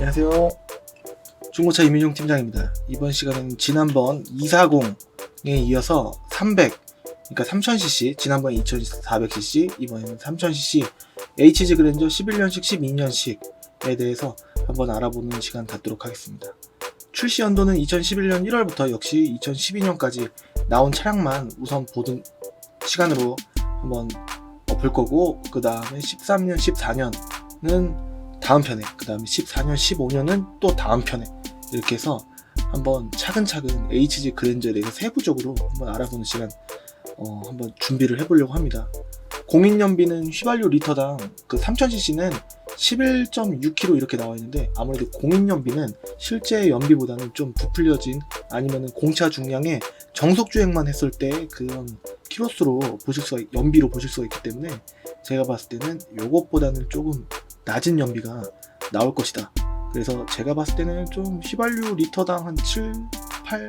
안녕하세요. 중고차 이민용 팀장입니다. 이번 시간에는 지난번 240에 이어서 300, 그러니까 3000cc, 지난번 2400cc, 이번에는 3000cc HG 그랜저 11년식, 12년식에 대해서 한번 알아보는 시간 갖도록 하겠습니다. 출시 연도는 2011년 1월부터 역시 2012년까지 나온 차량만 우선 보던 시간으로 한번 볼 거고, 그 다음에 13년, 14년은 다음 편에, 그 다음에 14년, 15년은 또 다음 편에, 이렇게 해서 한번 차근차근 HG 그랜저에 대해서 세부적으로 한번 알아보는 시간 한번 준비를 해보려고 합니다. 공인연비는 휘발유 리터당 그 3000cc는 11.6km 이렇게 나와 있는데, 아무래도 공인연비는 실제 연비보다는 좀 부풀려진, 아니면은 공차 중량의 정속 주행만 했을 때 그런 키로수로 보실 수가, 연비로 보실 수가 있기 때문에 제가 봤을 때는 요것보다는 조금 낮은 연비가 나올 것이다. 그래서 제가 봤을 때는 좀 휘발유 리터당 한 7, 8,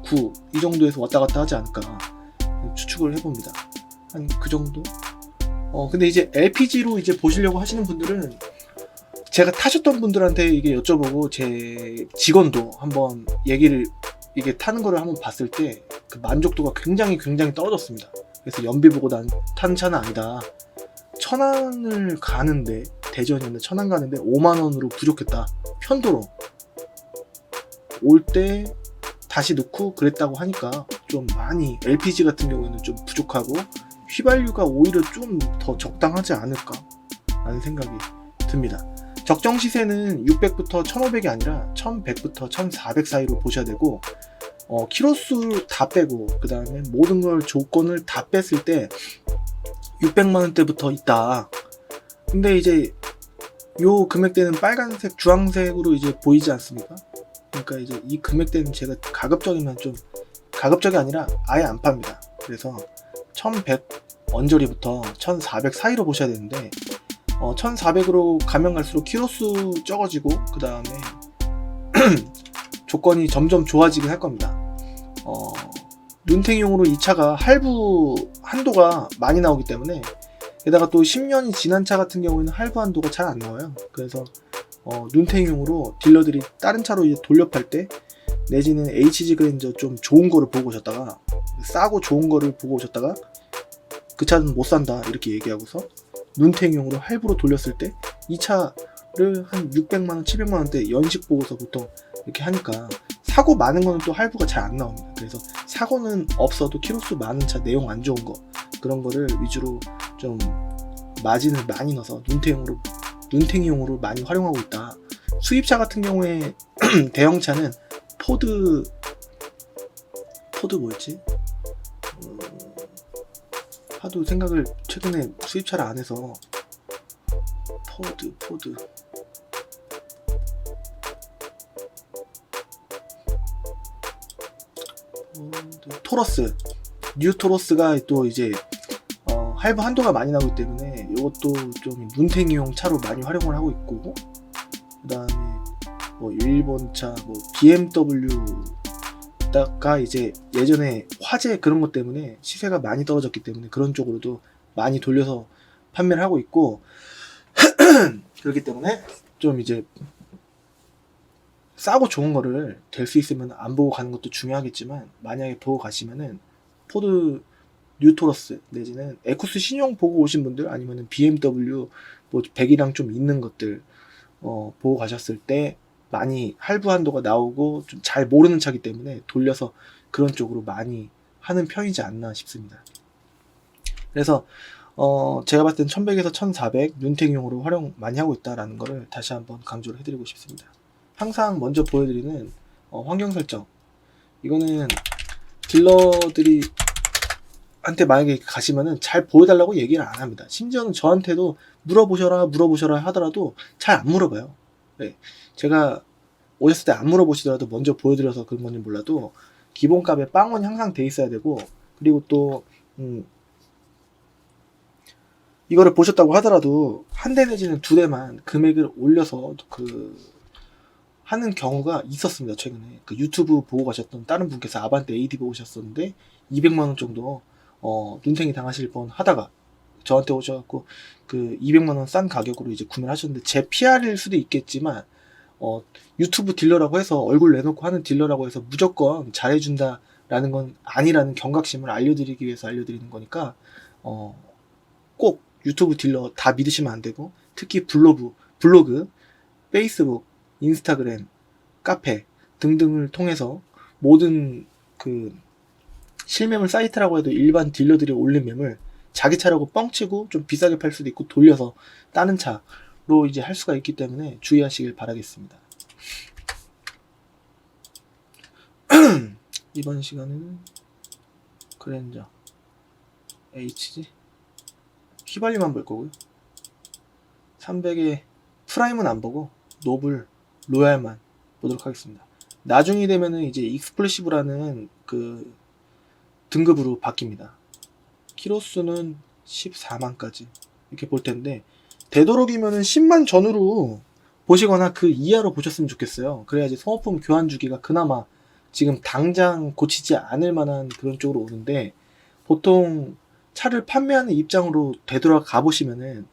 9 이 정도에서 왔다 갔다 하지 않을까 추측을 해봅니다. 한 그 정도? 근데 이제 LPG로 이제 보시려고 하시는 분들은, 제가 타셨던 분들한테 이게 여쭤보고 제 직원도 한번 얘기를, 이게 타는 거를 한번 봤을 때 그 만족도가 굉장히 떨어졌습니다. 그래서 연비 보고 난 타는 차는 아니다. 천안을 가는데, 대전이었는데 천안 가는데 5만원으로 부족했다. 편도로 올 때 다시 넣고 그랬다고 하니까 좀 많이, LPG 같은 경우에는 좀 부족하고 휘발유가 오히려 좀 더 적당하지 않을까 라는 생각이 듭니다. 적정 시세는 600부터 1500이 아니라 1100부터 1400 사이로 보셔야 되고, 키로수 다 빼고 그 다음에 모든 걸, 조건을 다 뺐을 때 600만원대부터 있다. 근데 이제 요 금액대는 빨간색, 주황색으로 이제 보이지 않습니까? 그러니까 이제 이 금액대는 제가 가급적이면 좀, 가급적이 아니라 아예 안 팝니다. 그래서 1100 언저리부터 1400 사이로 보셔야 되는데, 1400으로 가면 갈수록 키로수 적어지고 그 다음에 조건이 점점 좋아지긴 할 겁니다. 눈탱이용으로 이 차가 할부 한도가 많이 나오기 때문에, 게다가 또 10년이 지난 차 같은 경우에는 할부 한도가 잘 안 나와요. 그래서 눈탱이용으로 딜러들이 다른 차로 이제 돌려팔 때, 내지는 HG 그랜저 좀 좋은 거를 보고 오셨다가, 싸고 좋은 거를 보고 오셨다가 그 차는 못 산다 이렇게 얘기하고서 눈탱이용으로 할부로 돌렸을 때 이 차를 한 600만원, 700만원대 연식 보고서 보통 이렇게 하니까, 사고 많은 거는 또 할부가 잘 안 나옵니다. 그래서 사고는 없어도 키로수 많은 차, 내용 안 좋은 거, 그런 거를 위주로 좀 마진을 많이 넣어서 눈탱이용으로 많이 활용하고 있다. 수입차 같은 경우에 대형차는 포드 뭐였지? 하도 생각을 최근에 수입차를 안 해서, 포드 토러스, 뉴 토러스가 또 이제 할부 한도가 많이 나오기 때문에 이것도 좀 눈탱이용 차로 많이 활용을 하고 있고, 그 다음에 뭐 일본차, 뭐 BMW가 이제 예전에 화재 그런 것 때문에 시세가 많이 떨어졌기 때문에 그런 쪽으로도 많이 돌려서 판매를 하고 있고, 그렇기 때문에 좀 이제 싸고 좋은 거를 될 수 있으면 안 보고 가는 것도 중요하겠지만, 만약에 보고 가시면은 포드 뉴토러스 내지는 에쿠스 신형 보고 오신 분들, 아니면은 BMW 뭐 배기량 좀 있는 것들 보고 가셨을 때 많이 할부 한도가 나오고 좀 잘 모르는 차기 때문에 돌려서 그런 쪽으로 많이 하는 편이지 않나 싶습니다. 그래서 제가 봤을 땐 1100에서 1400 눈탱이용으로 활용 많이 하고 있다라는 거를 다시 한번 강조를 해드리고 싶습니다. 항상 먼저 보여드리는 환경 설정, 이거는 딜러들이 한테 만약에 가시면은 잘 보여달라고 얘기를 안 합니다. 심지어는 저한테도 물어보셔라 하더라도 잘 안 물어봐요. 네. 제가 오셨을 때 안 물어보시더라도 먼저 보여드려서 그런 건지 몰라도, 기본값에 빵원이 항상 돼 있어야 되고, 그리고 또 이거를 보셨다고 하더라도 한 대 내지는 두 대만 금액을 올려서 하는 경우가 있었습니다. 최근에 그 유튜브 보고 가셨던 다른 분께서 아반떼 AD 보고 오셨었는데 200만원 정도 눈탱이 당하실 뻔 하다가 저한테 오셔갖고 그 200만원 싼 가격으로 이제 구매를 하셨는데, 제 PR일 수도 있겠지만 유튜브 딜러라고 해서 얼굴 내놓고 하는 딜러라고 해서 무조건 잘해준다라는 건 아니라는 경각심을 알려드리기 위해서 알려드리는 거니까 꼭 유튜브 딜러 다 믿으시면 안 되고, 특히 블로그, 페이스북, 인스타그램, 카페 등등을 통해서 모든 그 실매물 사이트라고 해도 일반 딜러들이 올린 매물 자기 차라고 뻥치고 좀 비싸게 팔 수도 있고 돌려서 다른 차로 이제 할 수가 있기 때문에 주의하시길 바라겠습니다. 이번 시간에는 그랜저 HG 휘발유만 볼 거고요. 300에 프라임은 안 보고 노블, 로얄만 보도록 하겠습니다. 나중이 되면은 이제 익스플래시브라는 그 등급으로 바뀝니다. 키로수는 14만까지 이렇게 볼 텐데, 되도록이면은 10만 전후로 보시거나 그 이하로 보셨으면 좋겠어요. 그래야지 소모품 교환 주기가 그나마 지금 당장 고치지 않을 만한 그런 쪽으로 오는데, 보통 차를 판매하는 입장으로 되돌아가 보시면은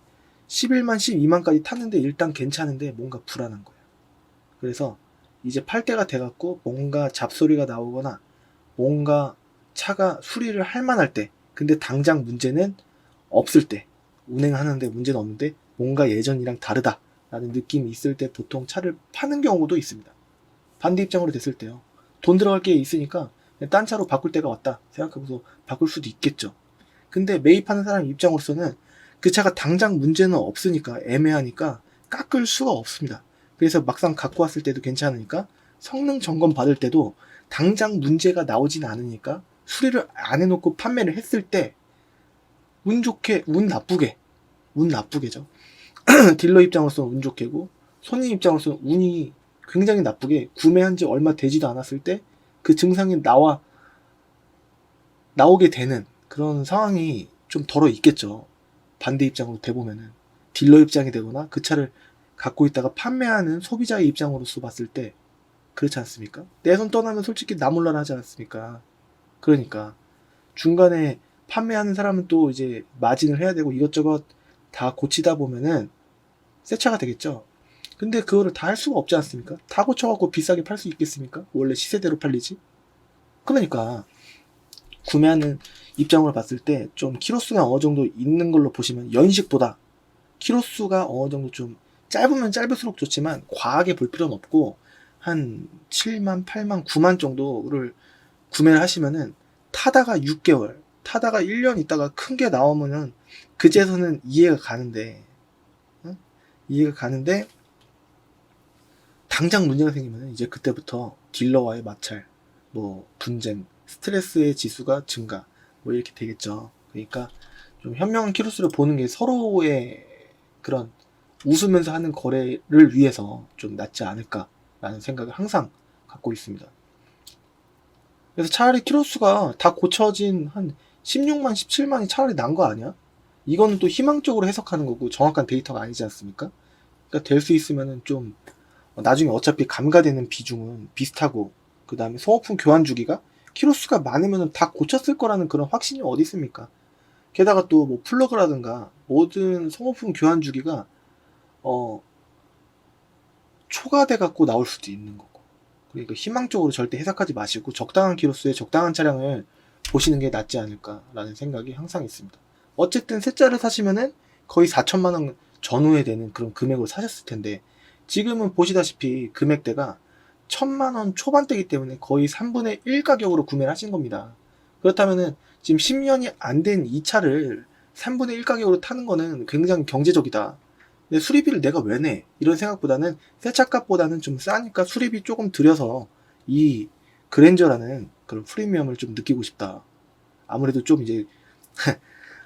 11만, 12만까지 탔는데 일단 괜찮은데 뭔가 불안한 거예요. 그래서 이제 팔 때가 돼갖고 뭔가 잡소리가 나오거나 뭔가 차가 수리를 할 만할 때, 근데 당장 문제는 없을 때, 운행하는데 문제는 없는데 뭔가 예전이랑 다르다라는 느낌이 있을 때 보통 차를 파는 경우도 있습니다. 반대 입장으로 됐을 때요. 돈 들어갈 게 있으니까 그냥 딴 차로 바꿀 때가 왔다 생각하고서 바꿀 수도 있겠죠. 근데 매입하는 사람 입장으로서는 그 차가 당장 문제는 없으니까, 애매하니까 깎을 수가 없습니다. 그래서 막상 갖고 왔을 때도 괜찮으니까, 성능 점검 받을 때도 당장 문제가 나오진 않으니까 수리를 안 해놓고 판매를 했을 때 운 좋게, 운 나쁘게죠. 딜러 입장으로서는 운 좋게고, 손님 입장으로서는 운이 굉장히 나쁘게, 구매한 지 얼마 되지도 않았을 때 그 증상이 나오게 되는 그런 상황이 좀 덜어 있겠죠. 반대 입장으로 돼보면은, 딜러 입장이 되거나 그 차를 갖고 있다가 판매하는 소비자의 입장으로서 봤을 때 그렇지 않습니까? 내 손 떠나면 솔직히 나 몰라라 하지 않습니까? 그러니까 중간에 판매하는 사람은 또 이제 마진을 해야 되고 이것저것 다 고치다 보면은 새 차가 되겠죠. 근데 그거를 다 할 수가 없지 않습니까? 다 고쳐갖고 비싸게 팔 수 있겠습니까? 원래 시세대로 팔리지. 그러니까 구매하는 입장으로 봤을 때 좀 키로수가 어느 정도 있는 걸로 보시면, 연식보다 키로수가 어느 정도 좀 짧으면 짧을수록 좋지만 과하게 볼 필요는 없고, 한 7만, 8만, 9만 정도를 구매를 하시면은 타다가 6개월, 타다가 1년 있다가 큰 게 나오면은 그제서는 이해가 가는데, 이해가 가는데 당장 문제가 생기면 이제 그때부터 딜러와의 마찰, 뭐 분쟁, 스트레스의 지수가 증가, 뭐 이렇게 되겠죠. 그러니까 좀 현명한 키로수를 보는 게 서로의 그런 웃으면서 하는 거래를 위해서 좀 낫지 않을까라는 생각을 항상 갖고 있습니다. 그래서 차라리 키로수가 다 고쳐진 한 16만, 17만이 차라리 난 거 아니야? 이거는 또 희망적으로 해석하는 거고 정확한 데이터가 아니지 않습니까? 그러니까 될 수 있으면은 좀 나중에 어차피 감가되는 비중은 비슷하고, 그 다음에 소모품 교환 주기가 키로수가 많으면 다 고쳤을 거라는 그런 확신이 어디 있습니까? 게다가 또 뭐 플러그라든가 모든 소모품 교환 주기가 초과돼 갖고 나올 수도 있는 거고. 그러니까 희망적으로 절대 해석하지 마시고 적당한 키로수에 적당한 차량을 보시는 게 낫지 않을까라는 생각이 항상 있습니다. 어쨌든 새 차를 사시면은 거의 4천만 원 전후에 되는 그런 금액으로 사셨을 텐데, 지금은 보시다시피 금액대가 1,000만 원 초반대이기 때문에 거의 3분의 1 가격으로 구매를 하신 겁니다. 그렇다면은 지금 10년이 안 된 이 차를 3분의 1 가격으로 타는 거는 굉장히 경제적이다. 근데 수리비를 내가 왜 내? 이런 생각보다는 새 차값보다는 좀 싸니까 수리비 조금 들여서 이 그랜저라는 그런 프리미엄을 좀 느끼고 싶다. 아무래도 좀 이제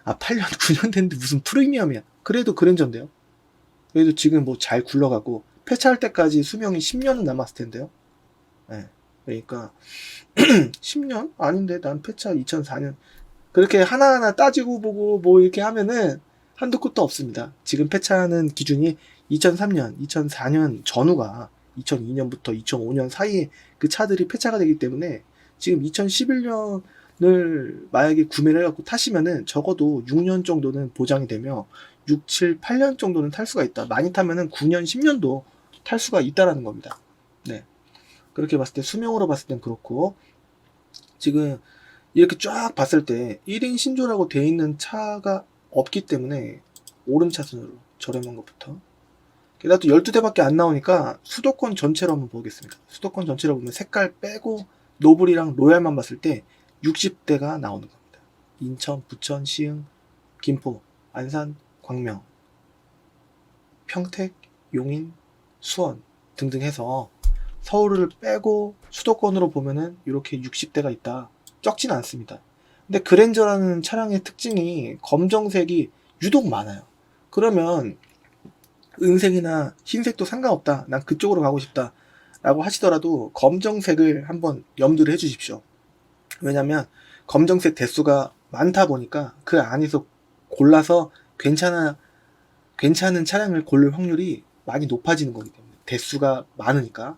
8년 9년 됐는데 무슨 프리미엄이야. 그래도 그랜저인데요. 그래도 지금 뭐 잘 굴러가고 폐차할 때까지 수명이 10년은 남았을 텐데요. 네. 그러니까 10년? 아닌데 난 폐차 2004년. 그렇게 하나하나 따지고 보고 뭐 이렇게 하면은 한도 끝도 없습니다. 지금 폐차하는 기준이 2003년, 2004년 전후가 2002년부터 2005년 사이에 그 차들이 폐차가 되기 때문에 지금 2011년을 만약에 구매를 해갖고 타시면은 적어도 6년 정도는 보장이 되며 6, 7, 8년 정도는 탈 수가 있다. 많이 타면은 9년, 10년도 탈 수가 있다라는 겁니다. 네. 그렇게 봤을 때 수명으로 봤을 땐 그렇고, 지금 이렇게 쫙 봤을 때 1인 신조라고 되어 있는 차가 없기 때문에 오름차순으로 저렴한 것부터, 게다가 또 12대밖에 안 나오니까 수도권 전체로 한번 보겠습니다. 수도권 전체로 보면 색깔 빼고 노블이랑 로얄만 봤을 때 60대가 나오는 겁니다. 인천, 부천, 시흥, 김포, 안산, 광명, 평택, 용인, 수원 등등 해서 서울을 빼고 수도권으로 보면은 이렇게 60대가 있다. 적진 않습니다. 근데 그랜저라는 차량의 특징이 검정색이 유독 많아요. 그러면 은색이나 흰색도 상관없다. 난 그쪽으로 가고 싶다. 라고 하시더라도 검정색을 한번 염두를 해 주십시오. 왜냐면 검정색 대수가 많다 보니까 그 안에서 골라서 괜찮은 차량을 고를 확률이 많이 높아지는 거기 때문에, 대수가 많으니까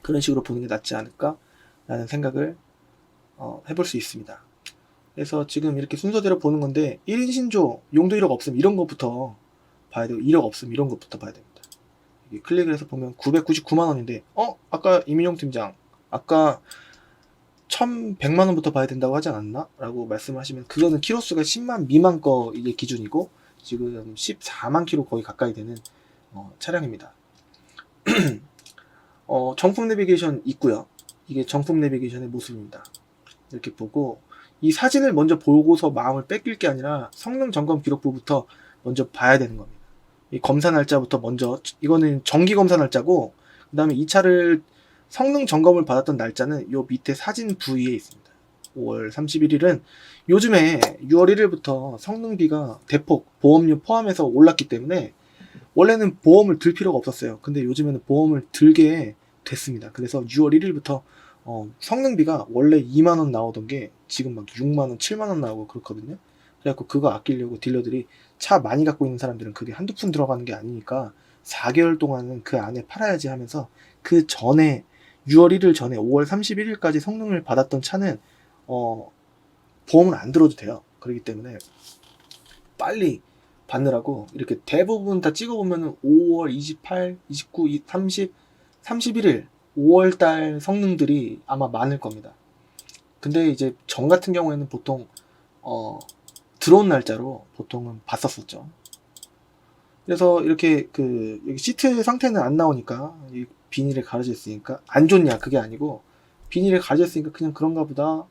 그런 식으로 보는 게 낫지 않을까 라는 생각을 해볼 수 있습니다. 그래서 지금 이렇게 순서대로 보는 건데, 1인 신조, 용도 1억 없음 이런 것부터 봐야 되고, 1억 없음 이런 것부터 봐야 됩니다. 클릭을 해서 보면 999만원인데 아까 이민용 팀장 아까 1100만원부터 봐야 된다고 하지 않았나? 라고 말씀하시면, 그거는 키로수가 10만 미만 거 이게 기준이고, 지금 14만 키로 거의 가까이 되는 차량입니다. 정품 내비게이션 있고요. 이게 정품 내비게이션의 모습입니다. 이렇게 보고, 이 사진을 먼저 보고서 마음을 뺏길 게 아니라 성능 점검 기록부부터 먼저 봐야 되는 겁니다. 이 검사 날짜부터 먼저, 이거는 정기 검사 날짜고, 그 다음에 이 차를 성능 점검을 받았던 날짜는 요 밑에 사진 부위에 있습니다. 5월 31일은 요즘에 6월 1일부터 성능비가 대폭 보험료 포함해서 올랐기 때문에 원래는 보험을 들 필요가 없었어요. 근데 요즘에는 보험을 들게 됐습니다. 그래서 6월 1일부터 성능비가 원래 2만원 나오던 게 지금 막 6만원, 7만원 나오고 그렇거든요. 그래갖고 그거 아끼려고 딜러들이, 차 많이 갖고 있는 사람들은 그게 한두 푼 들어가는 게 아니니까 4개월 동안은 그 안에 팔아야지 하면서, 그 전에 6월 1일 전에 5월 31일까지 성능을 받았던 차는 보험을 안 들어도 돼요. 그렇기 때문에 빨리 받느라고 이렇게 대부분 다 찍어보면 5월 28, 29, 30, 31일 5월달 성능들이 아마 많을 겁니다. 근데 이제 전 같은 경우에는 보통 들어온 날짜로 보통은 봤었었죠. 그래서 이렇게 여기 시트 상태는 안 나오니까, 이 비닐에 가려져 있으니까 안 좋냐 그게 아니고, 비닐에 가려져 있으니까 그냥 그런가 보다,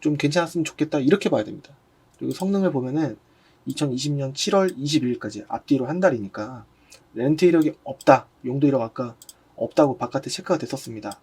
좀 괜찮았으면 좋겠다 이렇게 봐야 됩니다. 그리고 성능을 보면은 2020년 7월 22일까지 앞뒤로 한 달이니까 렌트 이력이 없다, 용도 이력 아까 없다고 바깥에 체크가 됐었습니다.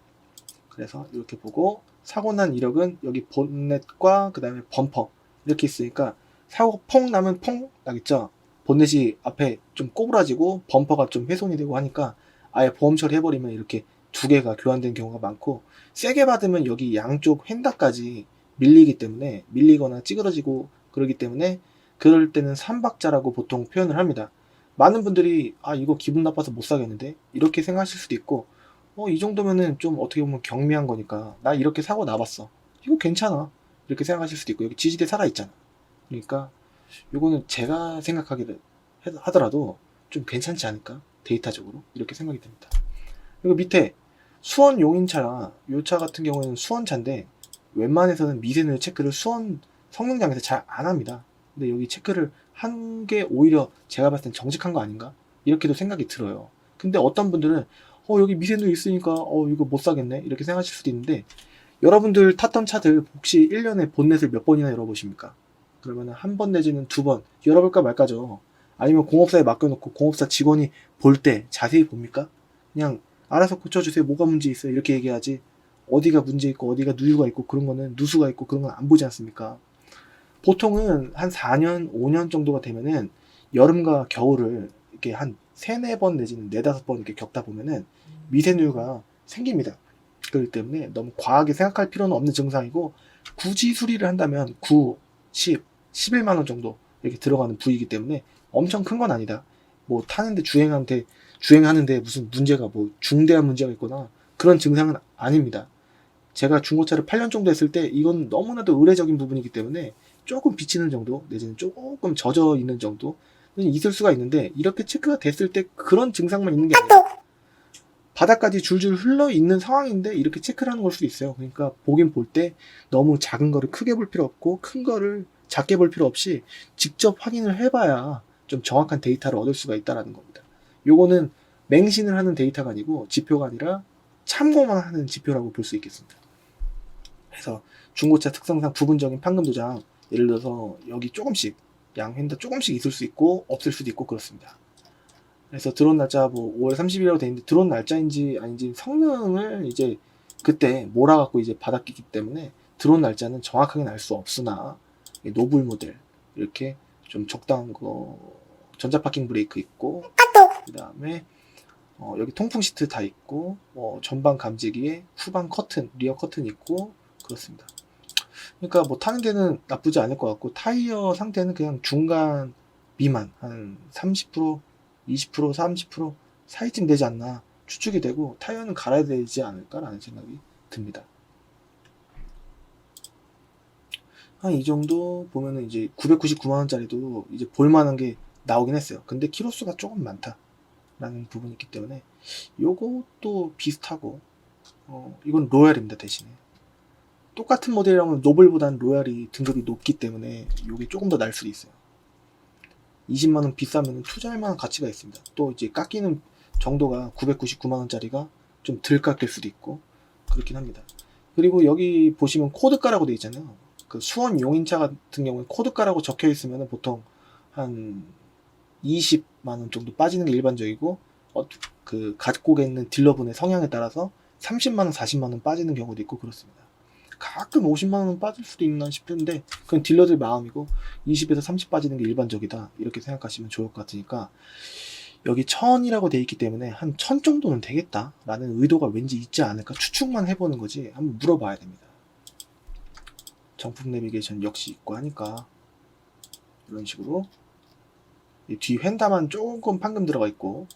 그래서 이렇게 보고, 사고 난 이력은 여기 본넷과 그 다음에 범퍼 이렇게 있으니까, 사고 펑 나면 펑 나겠죠. 본넷이 앞에 좀 꼬부라지고 범퍼가 좀 훼손이 되고 하니까 아예 보험 처리해버리면 이렇게 두 개가 교환된 경우가 많고, 세게 받으면 여기 양쪽 휀다까지 밀리기 때문에, 밀리거나 찌그러지고 그러기 때문에, 그럴 때는 삼박자라고 보통 표현을 합니다. 많은 분들이 이거 기분 나빠서 못 사겠는데 이렇게 생각하실 수도 있고, 이 정도면은 좀 어떻게 보면 경미한 거니까, 나 이렇게 사고 나봤어, 이거 괜찮아 이렇게 생각하실 수도 있고, 여기 지지대 살아있잖아. 그러니까 요거는 제가 생각하기를 하더라도 좀 괜찮지 않을까, 데이터적으로 이렇게 생각이 됩니다. 그리고 밑에 수원 용인차라, 요 차 같은 경우에는 수원차인데 웬만해서는 미세누 체크를 수원 성능장에서 잘 안 합니다. 근데 여기 체크를 한 게 오히려 제가 봤을 땐 정직한 거 아닌가 이렇게도 생각이 들어요. 근데 어떤 분들은 여기 미세누 있으니까 이거 못 사겠네 이렇게 생각하실 수도 있는데, 여러분들 탔던 차들 혹시 1년에 본넷을 몇 번이나 열어보십니까? 그러면 한 번 내지는 두 번 열어볼까 말까죠. 아니면 공업사에 맡겨놓고 공업사 직원이 볼 때 자세히 봅니까? 그냥 알아서 고쳐주세요, 뭐가 문제 있어요 이렇게 얘기하지, 어디가 문제 있고 어디가 누유가 있고 그런 거는, 누수가 있고 그런 건 안 보지 않습니까? 보통은 한 4년, 5년 정도가 되면은 여름과 겨울을 이렇게 한 3, 4번 내지는 4, 5번 이렇게 겪다 보면은 미세누유가 생깁니다. 그렇기 때문에 너무 과하게 생각할 필요는 없는 증상이고, 굳이 수리를 한다면 9, 10, 11만원 정도 이렇게 들어가는 부위이기 때문에 엄청 큰 건 아니다. 뭐 타는데 주행하는데 무슨 문제가, 뭐 중대한 문제가 있거나 그런 증상은 아닙니다. 제가 중고차를 8년 정도 했을 때 이건 너무나도 의례적인 부분이기 때문에 조금 비치는 정도 내지는 조금 젖어 있는 정도는 있을 수가 있는데, 이렇게 체크가 됐을 때 그런 증상만 있는 게 아니라 바닥까지 줄줄 흘러 있는 상황인데 이렇게 체크를 하는 걸 수도 있어요. 그러니까 보긴 볼 때 너무 작은 거를 크게 볼 필요 없고 큰 거를 작게 볼 필요 없이 직접 확인을 해봐야 좀 정확한 데이터를 얻을 수가 있다는 겁니다. 요거는 맹신을 하는 데이터가 아니고 지표가 아니라 참고만 하는 지표라고 볼 수 있겠습니다. 그래서 중고차 특성상 부분적인 판금 도장, 예를 들어서 여기 조금씩 양 횡단 조금씩 있을 수 있고 없을 수도 있고 그렇습니다. 그래서 들어온 날짜 뭐 5월 30일이라고 돼 있는데 들어온 날짜인지 아닌지 성능을 이제 그때 몰아갖고 이제 받았기 때문에 들어온 날짜는 정확하게는 알 수 없으나 노블 모델 이렇게 좀 적당한 거 전자 파킹 브레이크 있고 그 다음에 여기 통풍 시트 다 있고 전방 감지기에 후방 커튼 리어 커튼 있고 그렇습니다. 그러니까 뭐 타는 데는 나쁘지 않을 것 같고 타이어 상태는 그냥 중간 미만 한 30% 20% 30% 사이쯤 되지 않나 추측이 되고 타이어는 갈아야 되지 않을까라는 생각이 듭니다. 한 이 정도 보면은 이제 999만원짜리도 이제 볼만한 게 나오긴 했어요. 근데 키로수가 조금 많다 라는 부분이 있기 때문에 요것도 비슷하고 이건 로얄입니다. 대신에 똑같은 모델이라면 노블보다는 로얄이 등급이 높기 때문에 이게 조금 더 날 수도 있어요. 20만원 비싸면 투자할 만한 가치가 있습니다. 또 이제 깎이는 정도가 999만원짜리가 좀 덜 깎일 수도 있고 그렇긴 합니다. 그리고 여기 보시면 코드가라고 되어 있잖아요. 그 수원 용인차 같은 경우에 코드가라고 적혀 있으면 보통 한 20만원 정도 빠지는 게 일반적이고 그 갖고 있는 딜러분의 성향에 따라서 30만원 40만원 빠지는 경우도 있고 그렇습니다. 가끔 50만원 빠질 수도 있나 싶은데 그건 딜러들 마음이고 20에서 30 빠지는 게 일반적이다 이렇게 생각하시면 좋을 것 같으니까 여기 1000이라고 되어 있기 때문에 한 1000 정도는 되겠다 라는 의도가 왠지 있지 않을까 추측만 해보는 거지 한번 물어봐야 됩니다. 정품 내비게이션 역시 있고 하니까 이런 식으로 뒤 휀다만 조금 판금 들어가 있고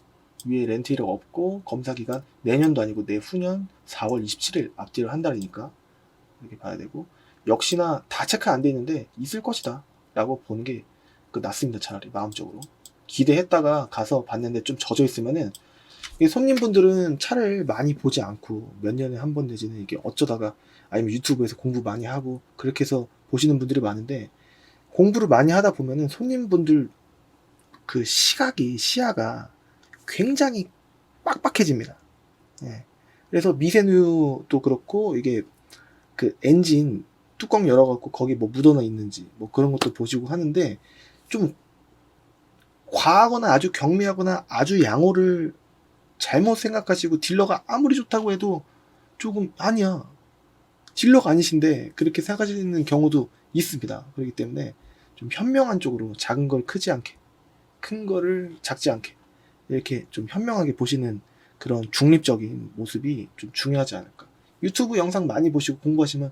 위에 렌트 이력 없고 검사기간 내년도 아니고 내후년 4월 27일 앞뒤로 한 달이니까 이렇게 봐야 되고 역시나 다 체크 안 돼 있는데 있을 것이다 라고 보는 게 낫습니다. 차라리 마음적으로 기대했다가 가서 봤는데 좀 젖어 있으면은 손님분들은 차를 많이 보지 않고 몇 년에 한 번 내지는 이게 어쩌다가 아니면 유튜브에서 공부 많이 하고 그렇게 해서 보시는 분들이 많은데 공부를 많이 하다 보면은 손님분들 그 시야가 굉장히 빡빡해집니다. 예. 그래서 미세누도 그렇고 이게 그 엔진 뚜껑 열어갖고 거기 뭐 묻어나 있는지 뭐 그런 것도 보시고 하는데 좀 과하거나 아주 경미하거나 아주 양호를 잘못 생각하시고 딜러가 아무리 좋다고 해도 조금 아니야 딜러가 아니신데 그렇게 생각하시는 경우도 있습니다. 그렇기 때문에 좀 현명한 쪽으로 작은 걸 크지 않게 큰 거를 작지 않게 이렇게 좀 현명하게 보시는 그런 중립적인 모습이 좀 중요하지 않을까. 유튜브 영상 많이 보시고 공부하시면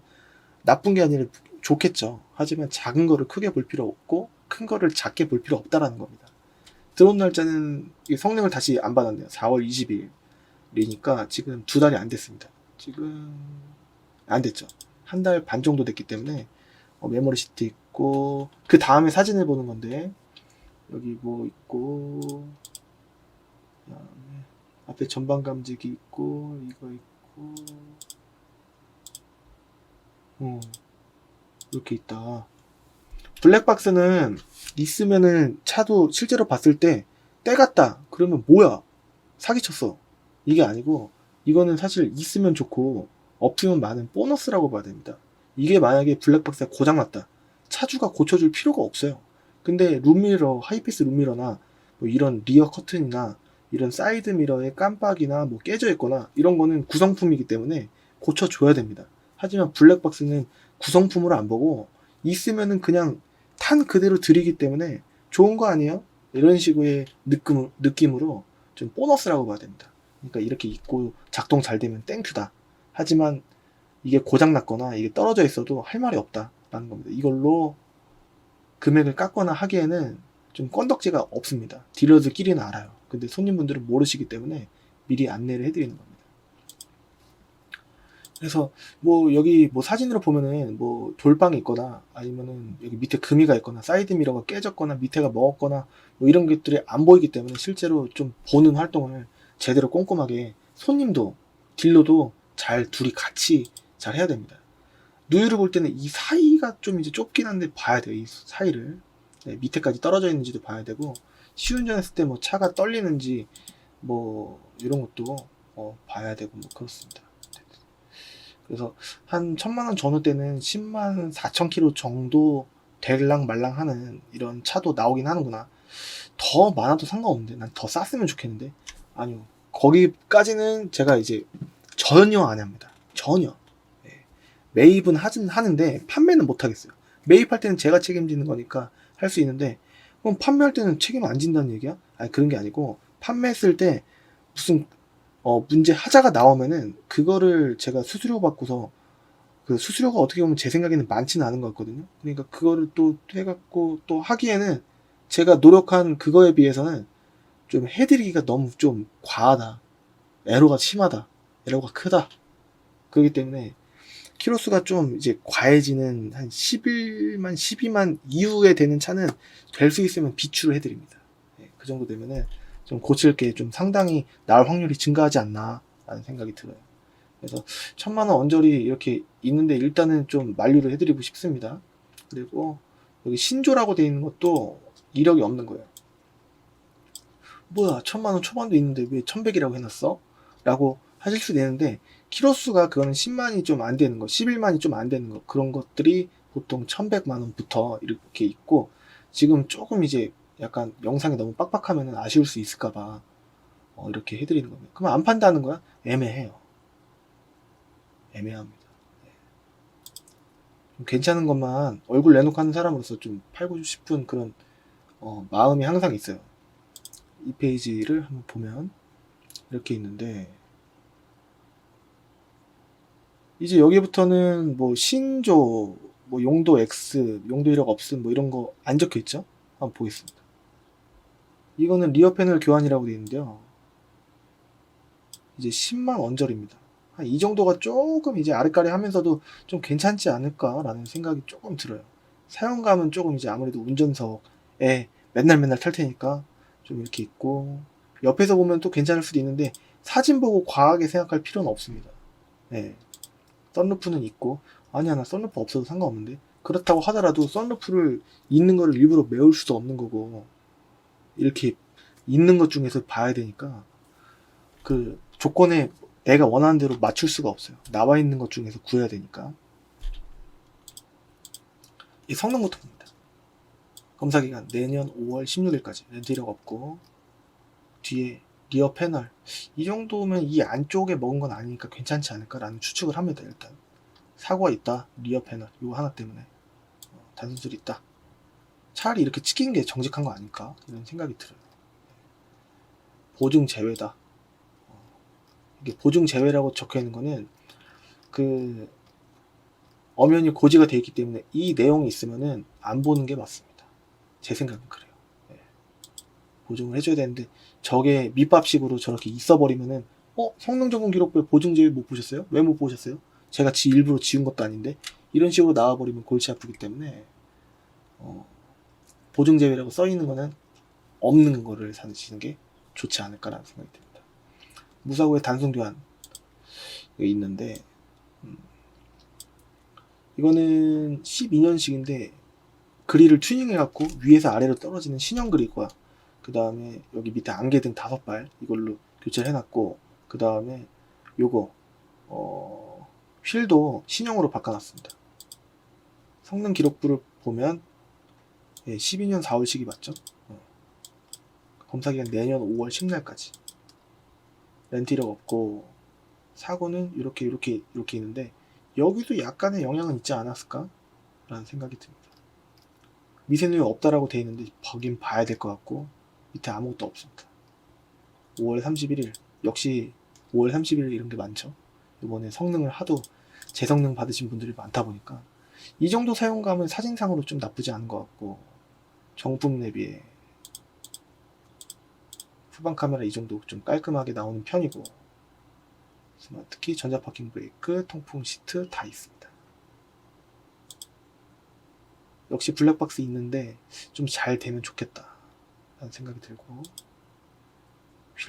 나쁜 게 아니라 좋겠죠. 하지만 작은 거를 크게 볼 필요 없고 큰 거를 작게 볼 필요 없다라는 겁니다. 들어온 날짜는 성능을 다시 안 받았네요. 4월 20일이니까 지금 2달이 안 됐습니다. 지금 안 됐죠. 한 달 반 정도 됐기 때문에 메모리 시트 있고 그 다음에 사진을 보는 건데 여기 뭐 있고 그다음에 앞에 전방 감지기 있고 이거 있고 이렇게 있다. 블랙박스는 있으면은 차도 실제로 봤을 때 떼갔다 그러면 뭐야 사기쳤어 이게 아니고 이거는 사실 있으면 좋고 없으면 많은 보너스라고 봐야 됩니다. 이게 만약에 블랙박스가 고장났다 차주가 고쳐줄 필요가 없어요. 근데 룸미러 하이피스 룸미러나 뭐 이런 리어 커튼이나 이런 사이드 미러의 깜빡이나 뭐 깨져 있거나 이런 거는 구성품이기 때문에 고쳐줘야 됩니다. 하지만 블랙박스는 구성품으로 안 보고 있으면은 그냥 탄 그대로 드리기 때문에 좋은 거 아니에요? 이런 식의 느낌으로 좀 보너스라고 봐야 됩니다. 그러니까 이렇게 있고 작동 잘 되면 땡큐다. 하지만 이게 고장났거나 이게 떨어져 있어도 할 말이 없다라는 겁니다. 이걸로 금액을 깎거나 하기에는 좀 건덕지가 없습니다. 딜러들끼리는 알아요. 근데 손님분들은 모르시기 때문에 미리 안내를 해드리는 겁니다. 그래서 뭐 여기 뭐 사진으로 보면은 뭐 돌방이 있거나 아니면은 여기 밑에 금이가 있거나 사이드 미러가 깨졌거나 밑에가 먹었거나 뭐 이런 것들이 안 보이기 때문에 실제로 좀 보는 활동을 제대로 꼼꼼하게 손님도 딜러도 잘 둘이 같이 잘 해야 됩니다. 누유를 볼 때는 이 사이가 좀 이제 좁긴 한데 봐야 돼요. 이 사이를. 네, 밑에까지 떨어져 있는지도 봐야 되고, 시운전했을 때 뭐 차가 떨리는지 뭐 이런 것도 봐야 되고 뭐 그렇습니다. 그래서 한 1000만원 전후때는 10만 4천 킬로 정도 될랑 말랑 하는 이런 차도 나오긴 하는구나. 더 많아도 상관없는데 난 더 쌌으면 좋겠는데 아니요, 거기까지는 제가 이제 전혀 안 합니다. 전혀. 네. 매입은 하는데 판매는 못 하겠어요. 매입할 때는 제가 책임지는 거니까 할 수 있는데, 그럼 판매할 때는 책임 안 진다는 얘기야? 아니, 그런 게 아니고 판매했을 때 무슨 문제 하자가 나오면은 그거를 제가 수수료 받고서, 그 수수료가 어떻게 보면 제 생각에는 많지는 않은 것 같거든요. 그러니까 그거를 또 해갖고 또 하기에는 제가 노력한 그거에 비해서는 좀 해드리기가 너무 좀 과하다. 에러가 심하다. 에러가 크다. 그렇기 때문에 키로수가 좀 이제 과해지는 한 11만, 12만 이후에 되는 차는 될 수 있으면 비추를 해드립니다. 그 정도 되면은 좀 고칠 게 좀 상당히 나올 확률이 증가하지 않나 라는 생각이 들어요. 그래서 1000만원 언저리 이렇게 있는데 일단은 좀 만류를 해드리고 싶습니다. 그리고 여기 신조라고 되어 있는 것도 이력이 없는 거예요. 뭐야, 1000만원 초반도 있는데 왜 1100이라고 해놨어? 라고 하실 수도 있는데, 키로수가 그거는 10만이 좀 안 되는 거, 11만이 좀 안 되는 거, 그런 것들이 보통 1100만원부터 이렇게 있고, 지금 조금 이제 약간 영상이 너무 빡빡하면 아쉬울 수 있을까봐 이렇게 해드리는 겁니다. 그럼 안 판다는 거야? 애매해요. 애매합니다. 좀 괜찮은 것만 얼굴 내놓고 하는 사람으로서 좀 팔고 싶은 그런 마음이 항상 있어요. 이 페이지를 한번 보면 이렇게 있는데, 이제 여기부터는 뭐 신조, 뭐 용도 X, 용도 이력 없음 뭐 이런 거 안 적혀 있죠? 한번 보겠습니다. 이거는 리어 패널 교환이라고 되어 있는데요. 이제 10만 원절입니다. 한 이 정도가 조금 이제 아르까리 하면서도 좀 괜찮지 않을까라는 생각이 조금 들어요. 사용감은 조금 이제 아무래도 운전석에 맨날 탈 테니까 좀 이렇게 있고, 옆에서 보면 또 괜찮을 수도 있는데 사진 보고 과하게 생각할 필요는 없습니다. 네. 썬루프는 있고, 아니야 나 썬루프 없어도 상관없는데, 그렇다고 하더라도 썬루프를 있는 거를 일부러 메울 수도 없는 거고, 이렇게 있는 것 중에서 봐야 되니까 그 조건에 내가 원하는 대로 맞출 수가 없어요. 나와 있는 것 중에서 구해야 되니까. 이 성능부터 봅니다. 검사기간 내년 5월 16일까지 렌트 이력 없고, 뒤에 리어 패널 이 정도면 이 안쪽에 먹은 건 아니니까 괜찮지 않을까라는 추측을 합니다. 일단 사고가 있다, 리어 패널 이거 하나 때문에 단순술이 있다, 차라리 이렇게 찍힌 게 정직한 거 아닐까 이런 생각이 들어요. 보증 제외다. 이게 보증 제외라고 적혀 있는 거는 그 엄연히 고지가 돼 있기 때문에 이 내용이 있으면은 안 보는 게 맞습니다. 제 생각은 그래요. 네. 보증을 해줘야 되는데 저게 밑밥식으로 저렇게 있어버리면은 성능 점검 기록부에 보증 제외 못 보셨어요? 왜 못 보셨어요? 제가 일부러 지운 것도 아닌데, 이런 식으로 나와버리면 골치 아프기 때문에 보증 제외라고 써 있는 거는 없는 거를 사시는 게 좋지 않을까라는 생각이 듭니다. 무사고의 단순 교환 있는데, 이거는 12년식인데 그릴을 튜닝해갖고 위에서 아래로 떨어지는 신형 그릴과, 그 다음에 여기 밑에 안개등 5발 이걸로 교체를 해놨고, 그 다음에 요거 휠도 신형으로 바꿔놨습니다. 성능 기록부를 보면 12년 4월식이 맞죠? 검사기간 내년 5월 10날까지. 렌트 이력 없고, 사고는 이렇게 있는데 여기도 약간의 영향은 있지 않았을까? 라는 생각이 듭니다. 미세누이 없다라고 되어 있는데 보긴 봐야 될 것 같고, 밑에 아무것도 없습니다. 5월 31일 역시 5월 31일 이런 게 많죠. 이번에 성능을 하도 재성능 받으신 분들이 많다 보니까 이 정도 사용감은 사진상으로 좀 나쁘지 않은 것 같고, 정품 내비에 후방 카메라 이 정도 좀 깔끔하게 나오는 편이고, 스마트키, 전자 파킹 브레이크, 통풍 시트 다 있습니다. 역시 블랙박스 있는데 좀 잘 되면 좋겠다 라는 생각이 들고,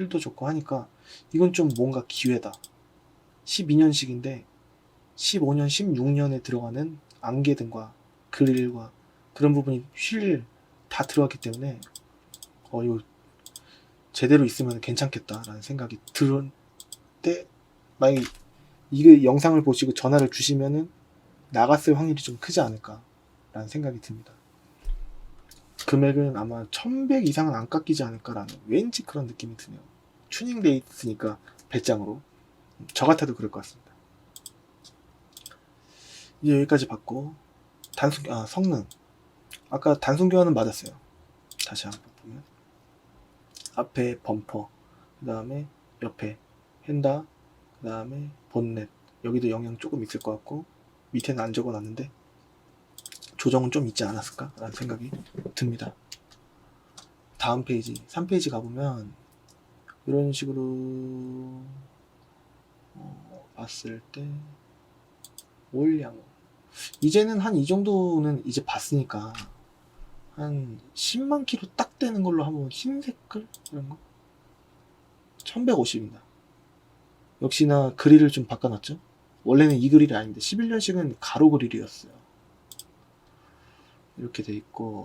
휠도 좋고 하니까 이건 좀 뭔가 기회다. 12년식인데 15년, 16년에 들어가는 안개등과 그릴과 그런 부분이 휠 다 들어갔기 때문에 이거 제대로 있으면 괜찮겠다라는 생각이 들은 때 만약에 이 영상을 보시고 전화를 주시면은 나갔을 확률이 좀 크지 않을까라는 생각이 듭니다. 금액은 아마 1100 이상은 안 깎이지 않을까라는 왠지 그런 느낌이 드네요. 튜닝돼 있으니까 배짱으로 저 같아도 그럴 것 같습니다. 이제 여기까지 봤고 성능 아까 단순 교환은 맞았어요. 다시 한번 보면 앞에 범퍼, 그 다음에 옆에 휀다, 그 다음에 본넷 여기도 영향 조금 있을 것 같고 밑에는 안 적어놨는데 조정은 좀 있지 않았을까 라는 생각이 듭니다. 다음 페이지 3페이지 가보면 이런 식으로 봤을 때 올량 이제는 한 이 정도는 이제 봤으니까 한 10만 킬로 딱 되는 걸로 한번 흰색깔 이런 거 1150입니다. 역시나 그릴을 좀 바꿔놨죠. 원래는 이 그릴이 아닌데 11년식은 가로 그릴이었어요. 이렇게 돼 있고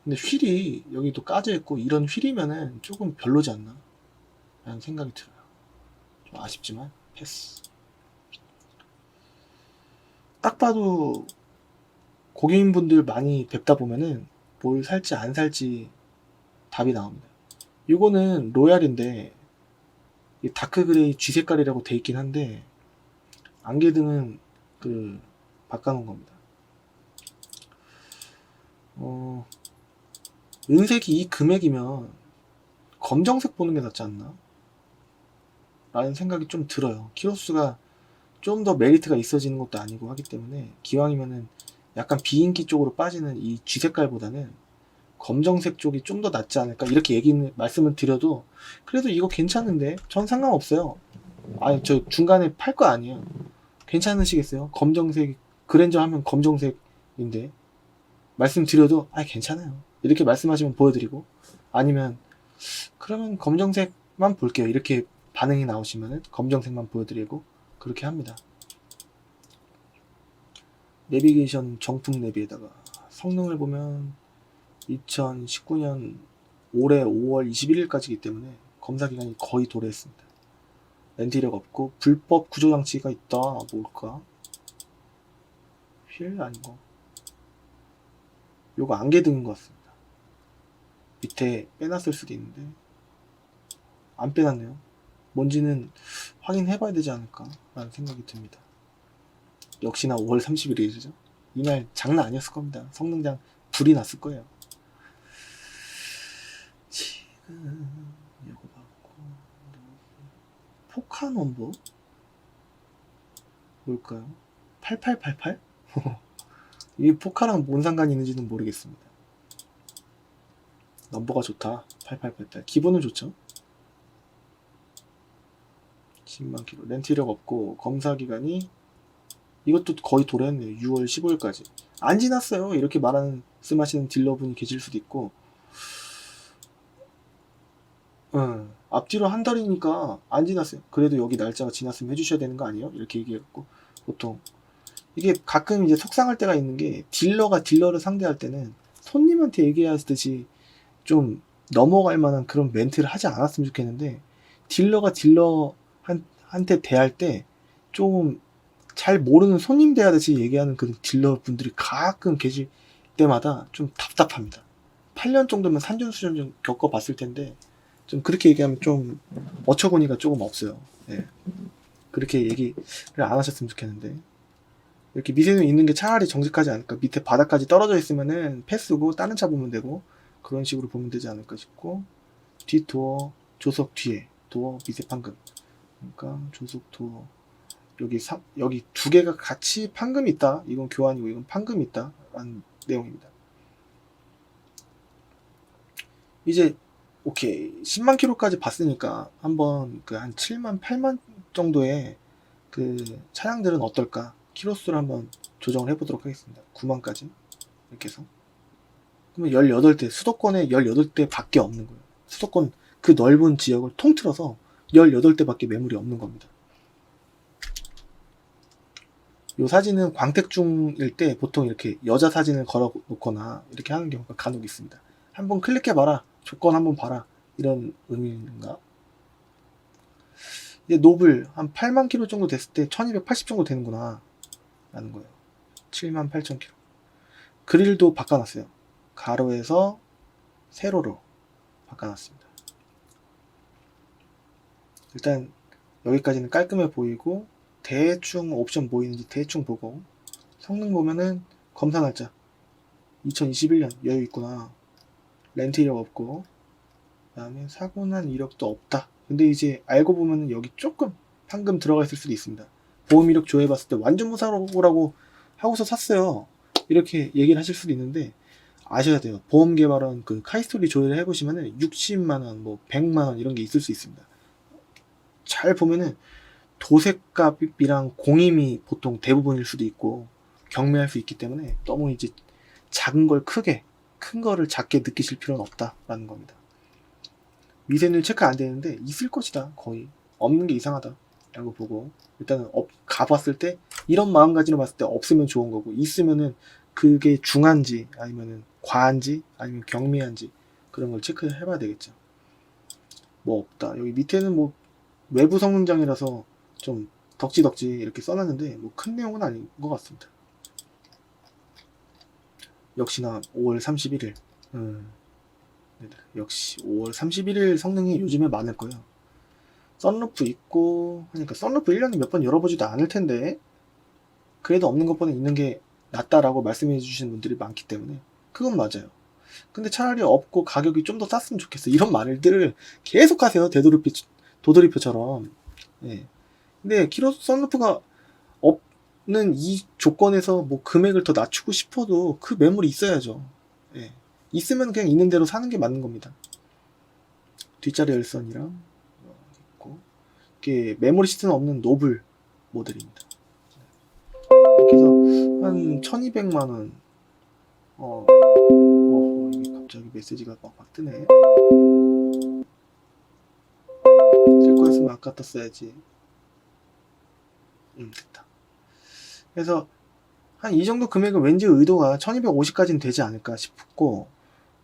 근데 휠이 여기도 까져 있고 이런 휠이면은 조금 별로지 않나 라는 생각이 들어요. 좀 아쉽지만 패스. 딱 봐도 고객님분들 많이 뵙다 보면은 뭘 살지 안 살지 답이 나옵니다. 이거는 로얄인데 다크 그레이 G 색깔이라고 돼 있긴 한데 안개등은 바꿔놓은 겁니다. 은색이 이 금액이면 검정색 보는 게 낫지 않나? 라는 생각이 좀 들어요. 키로수가 좀 더 메리트가 있어지는 것도 아니고 하기 때문에 기왕이면은 약간 비인기 쪽으로 빠지는 이 G 색깔보다는 검정색 쪽이 좀 더 낫지 않을까 이렇게 말씀을 드려도 그래도 이거 괜찮은데 전 상관없어요. 아니 저 중간에 팔 거 아니에요. 괜찮으시겠어요? 검정색 그랜저 하면 검정색인데 말씀드려도 괜찮아요 이렇게 말씀하시면 보여드리고 아니면 그러면 검정색만 볼게요 이렇게 반응이 나오시면은 검정색만 보여드리고 그렇게 합니다. 내비게이션 정품 내비에다가 성능을 보면 2019년 올해 5월 21일까지이기 때문에 검사 기간이 거의 도래했습니다. 렌트 이력 없고 불법 구조장치가 있다. 뭘까? 휠 아니고 요거 안개등인 것 같습니다. 밑에 빼놨을 수도 있는데 안 빼놨네요. 뭔지는 확인해 봐야 되지 않을까 라는 생각이 듭니다. 역시나 5월 31일이죠. 이날 장난 아니었을 겁니다. 성능장 불이 났을 거예요. 지금 이거 받고 포카 넘버 뭘까요? 8888? 이 포카랑 뭔 상관이 있는지는 모르겠습니다. 넘버가 좋다. 8888 기본은 좋죠. 10만 킬로 렌트 이력 없고 검사 기간이 이것도 거의 도래했네요. 6월 15일까지 안 지났어요. 이렇게 말씀하시는 딜러분이 계실 수도 있고 앞뒤로 한 달이니까 안 지났어요. 그래도 여기 날짜가 지났으면 해주셔야 되는 거 아니에요? 이렇게 얘기해갖고 보통 이게 가끔 이제 속상할 때가 있는 게 딜러가 딜러를 상대할 때는 손님한테 얘기하듯이 좀 넘어갈 만한 그런 멘트를 하지 않았으면 좋겠는데 딜러가 딜러한테 대할 때 좀 잘 모르는 손님 대하듯이 얘기하는 그 딜러 분들이 가끔 계실 때마다 좀 답답합니다. 8년 정도면 산전수전 좀 겪어봤을 텐데 좀 그렇게 얘기하면 좀 어처구니가 조금 없어요. 네. 그렇게 얘기를 안 하셨으면 좋겠는데 이렇게 미세눈 있는 게 차라리 정직하지 않을까. 밑에 바닥까지 떨어져 있으면은 패스고 다른 차 보면 되고 그런 식으로 보면 되지 않을까 싶고 뒷 도어 조석 뒤에 도어 미세 판금 그러니까 조석 도어 여기 두 개가 같이 판금이 있다. 이건 교환이고 이건 판금이 있다 라는 내용입니다. 이제 오케이 10만 킬로까지 봤으니까 한번 한 7만 8만 정도의 차량들은 어떨까 키로수를 한번 조정을 해보도록 하겠습니다. 9만까지 이렇게 해서 그러면 18대 수도권에 18대 밖에 없는 거예요. 수도권 그 넓은 지역을 통틀어서 18대밖에 매물이 없는 겁니다. 이 사진은 광택중일 때 보통 이렇게 여자 사진을 걸어 놓거나 이렇게 하는 경우가 간혹 있습니다. 한번 클릭해봐라, 조건 한번 봐라, 이런 의미인가? 이제 노블 한 8만 킬로 정도 됐을 때 1280 정도 되는구나 라는 거예요. 7만 8천 킬로. 그릴도 바꿔놨어요. 가로에서 세로로 바꿔놨습니다. 일단 여기까지는 깔끔해 보이고, 대충 옵션 뭐 있는지 대충 보고, 성능 보면은 검사 날짜 2021년 여유 있구나, 렌트 이력 없고, 그 다음에 사고 난 이력도 없다. 근데 이제 알고 보면은 여기 조금 판금 들어가 있을 수도 있습니다. 보험 이력 조회해봤을 때 완전 무사고라고 하고서 샀어요, 이렇게 얘기를 하실 수도 있는데, 아셔야 돼요. 보험 개발원 그 카이스토리 조회를 해보시면은 60만원, 뭐 100만원 이런 게 있을 수 있습니다. 잘 보면은 도색값이랑 공임이 보통 대부분일 수도 있고 경매할 수 있기 때문에 너무 이제 작은 걸 크게, 큰 거를 작게 느끼실 필요는 없다라는 겁니다. 미세누 체크 안 되는데 있을 것이다, 거의 없는 게 이상하다 라고 보고, 일단은 가봤을 때 이런 마음가짐으로 봤을 때 없으면 좋은 거고, 있으면은 그게 중한지 아니면은 과한지 아니면 경미한지 그런 걸 체크해 봐야 되겠죠. 뭐 없다, 여기 밑에는 뭐 외부 성능장이라서 좀 덕지덕지 이렇게 써놨는데 뭐 큰 내용은 아닌 것 같습니다. 역시나 5월 31일 역시 5월 31일 성능이 요즘에 많을 거예요. 썬루프 있고 하니까 썬루프 1년에 몇 번 열어보지도 않을 텐데 그래도 없는 것보다 있는 게 낫다라고 말씀해 주시는 분들이 많기 때문에 그건 맞아요. 근데 차라리 없고 가격이 좀 더 쌌으면 좋겠어, 이런 말들을 계속 하세요, 도돌이표처럼. 예. 근데 키로 썬루프가 없는 이 조건에서 뭐 금액을 더 낮추고 싶어도 그 매물이 있어야죠. 예. 있으면 그냥 있는 대로 사는 게 맞는 겁니다. 뒷자리 열선이랑 있고, 이게 메모리 시트는 없는 노블 모델입니다. 이렇게 해서 한 1200만원. 이게 갑자기 메시지가 막 뜨네. 쓸 거였으면 아까 떴어야지. 됐다. 그래서 한 이 정도 금액은 왠지 의도가 1250까지는 되지 않을까 싶고,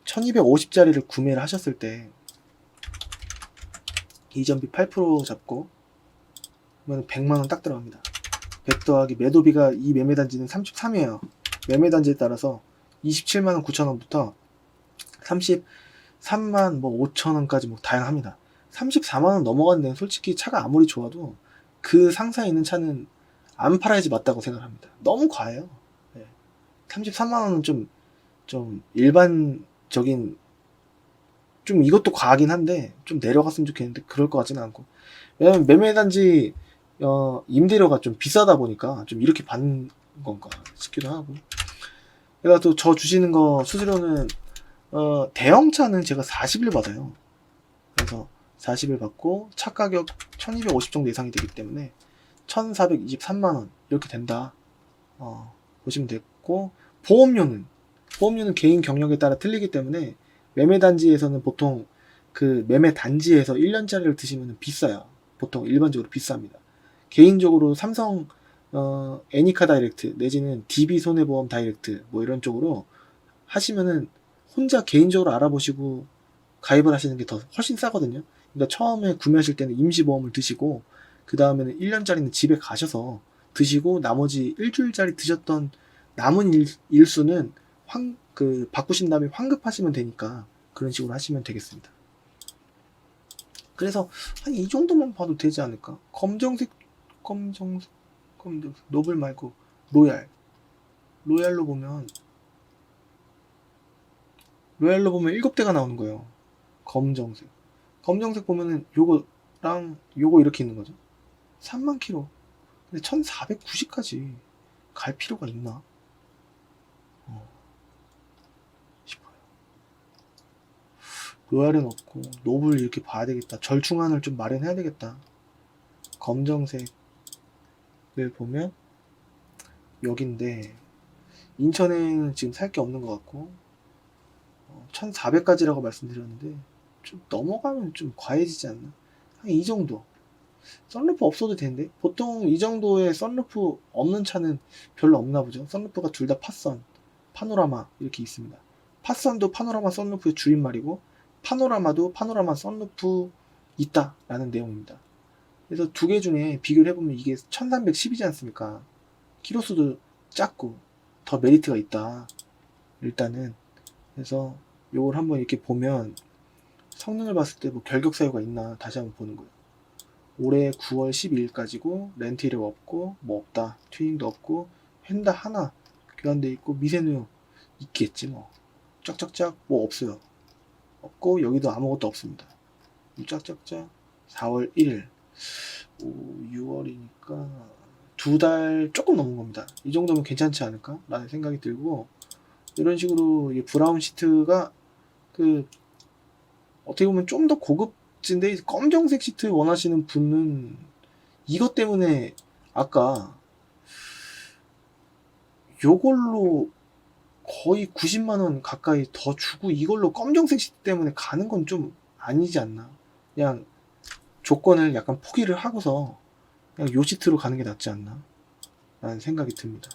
1250짜리를 구매를 하셨을 때 이전비 8% 잡고 그러면 100만원 딱 들어갑니다. 100 더하기 매도비가 이 매매단지는 33이에요. 매매단지에 따라서 27만 9천원부터 33만 뭐 5천원까지 뭐 다양합니다. 34만원 넘어가는 데는 솔직히 차가 아무리 좋아도 그 상사에 있는 차는 안 팔아야지 맞다고 생각합니다. 너무 과해요. 33만원은 좀 일반적인, 좀 이것도 과하긴 한데 좀 내려갔으면 좋겠는데 그럴 것 같지는 않고, 왜냐면 매매단지 임대료가 좀 비싸다 보니까 좀 이렇게 받는 건가 싶기도 하고. 그래서 또 저 주시는 거 수수료는 대형차는 제가 40일 받아요. 그래서 40일 받고 차 가격 1250 정도 예상이 되기 때문에 1423만원 이렇게 된다 보시면 됐고, 보험료는 개인 경력에 따라 틀리기 때문에 매매단지에서는 보통 그 매매단지에서 1년짜리를 드시면 비싸요. 보통 일반적으로 비쌉니다. 개인적으로 삼성 애니카 다이렉트 내지는 DB손해보험 다이렉트 뭐 이런 쪽으로 하시면은 혼자 개인적으로 알아보시고 가입을 하시는 게 더 훨씬 싸거든요. 그러니까 처음에 구매하실 때는 임시보험을 드시고 그 다음에는 1년짜리는 집에 가셔서 드시고 나머지 일주일짜리 드셨던 남은 일수는 바꾸신 다음에 환급하시면 되니까 그런 식으로 하시면 되겠습니다. 그래서 한 이 정도만 봐도 되지 않을까? 검정색 노블 말고 로얄로 보면 7대가 나오는 거예요. 검정색 보면은 요거랑 요거 이렇게 있는 거죠. 3만 킬로. 근데 1490까지 갈 필요가 있나 싶어요. 로얄은 없고 노블 이렇게 봐야 되겠다. 절충안을 좀 마련해야 되겠다. 검정색을 보면 여긴데 인천에는 지금 살 게 없는 것 같고 1400까지라고 말씀드렸는데 좀 넘어가면 좀 과해지지 않나? 한 이 정도. 썬루프 없어도 되는데 보통 이 정도의 썬루프 없는 차는 별로 없나 보죠. 썬루프가 둘 다 팟선, 파노라마 이렇게 있습니다. 팟선도 파노라마 썬루프의 줄임말이고 파노라마도 파노라마 썬루프 있다라는 내용입니다. 그래서 두 개 중에 비교를 해보면 이게 1310이지 않습니까? 키로수도 작고 더 메리트가 있다. 일단은 그래서 요걸 한번 이렇게 보면 성능을 봤을 때 뭐 결격 사유가 있나 다시 한번 보는 거예요. 올해 9월 12일까지고 렌트 이력 없고 뭐 없다. 튜닝도 없고 휀다 하나 교환돼 있고 미세누 있겠지 뭐. 쫙쫙쫙 뭐 없어요. 없고 여기도 아무것도 없습니다. 쫙쫙쫙 4월 1일 6월이니까 2달 조금 넘은 겁니다. 이 정도면 괜찮지 않을까? 라는 생각이 들고 이런 식으로 브라운 시트가 그 어떻게 보면 좀 더 고급진데 검정색 시트 원하시는 분은 이것 때문에 아까 요걸로 거의 90만원 가까이 더 주고 이걸로 검정색 시트 때문에 가는 건 좀 아니지 않나. 그냥 조건을 약간 포기를 하고서 그냥 요 시트로 가는 게 낫지 않나 라는 생각이 듭니다.